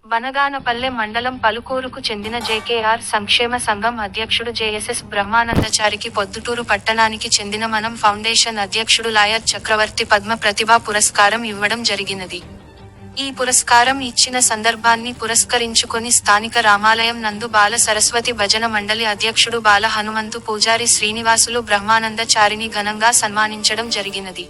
బనగానపల్లె మండలం పలుకూరుకు చెందిన జేకేఆర్ సంక్షేమ సంఘం అధ్యక్షుడు జేఎస్ఎస్ బ్రహ్మానందచారికి పొద్దుటూరు పట్టణానికి చెందిన మనం ఫౌండేషన్ అధ్యక్షుడు లాయర్ చక్రవర్తి పద్మ ప్రతిభా పురస్కారం ఇవ్వడం జరిగినది. ఈ పురస్కారం ఇచ్చిన సందర్భాన్ని పురస్కరించుకొని స్థానిక రామాలయం నందు బాల సరస్వతి భజన మండలి అధ్యక్షుడు బాల హనుమంతు పూజారి శ్రీనివాసులు బ్రహ్మానందచారిని ఘనంగా సన్మానించడం జరిగినది.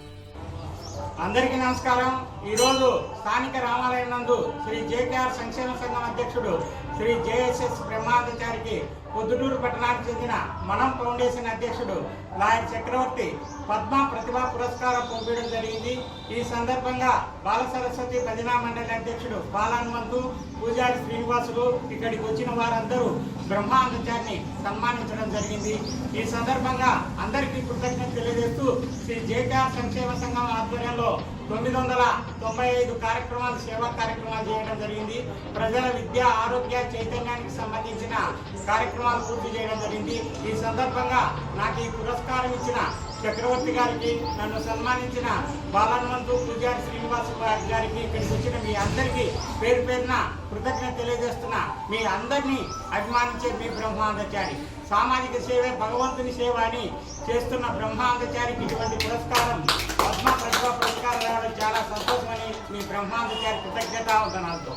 అందరికీ నమస్కారం. ఈరోజు స్థానిక రామాలయం నందు శ్రీ జేకేఆర్ సంక్షేమ సంఘం అధ్యక్షుడు శ్రీ జేఎస్ఎస్ బ్రహ్మానందచారికి పొద్దుటూరు పట్టణానికి చెందిన మనం ఫౌండేషన్ అధ్యక్షుడు లాయర్ చక్రవర్తి పద్మ ప్రతిభా పురస్కారం పంపించడం జరిగింది. ఈ సందర్భంగా బాల సరస్వతి భజనా మండలి అధ్యక్షుడు బాల హనుమంతు పూజారి శ్రీనివాసులు ఇక్కడికి వచ్చిన వారందరూ బ్రహ్మానందచారిని సన్మానించడం జరిగింది. ఈ సందర్భంగా అందరికీ కృతజ్ఞత తెలియజేస్తూ శ్రీ జేకేఆర్ సంక్షేమ సంఘం ఆధ్వర్యంలో 995 కార్యక్రమాలు సేవా కార్యక్రమాలు చేయడం జరిగింది. ప్రజల విద్య, ఆరోగ్య, చైతన్యానికి సంబంధించిన కార్యక్రమాలు పూర్తి చేయడం జరిగింది. ఈ సందర్భంగా నాకు ఈ పురస్కారం ఇచ్చిన చక్రవర్తి గారికి, నన్ను సన్మానించిన బాలహనుమంతు పూజారి శ్రీనివాస గారికి, ఇక్కడికి వచ్చిన మీ అందరికీ పేరు పేరున కృతజ్ఞత తెలియజేస్తున్నా. మీ అందరినీ అభిమానించే మీ బ్రహ్మానందచారి, సామాజిక సేవ భగవంతుని సేవ అని చేస్తున్న బ్రహ్మానందచారికి ఇటువంటి పురస్కారం పద్మ ప్రతిభా పురస్కారం రావడం చాలా సంతోషమని మీ బ్రహ్మానందచారి కృతజ్ఞతావందనాలతో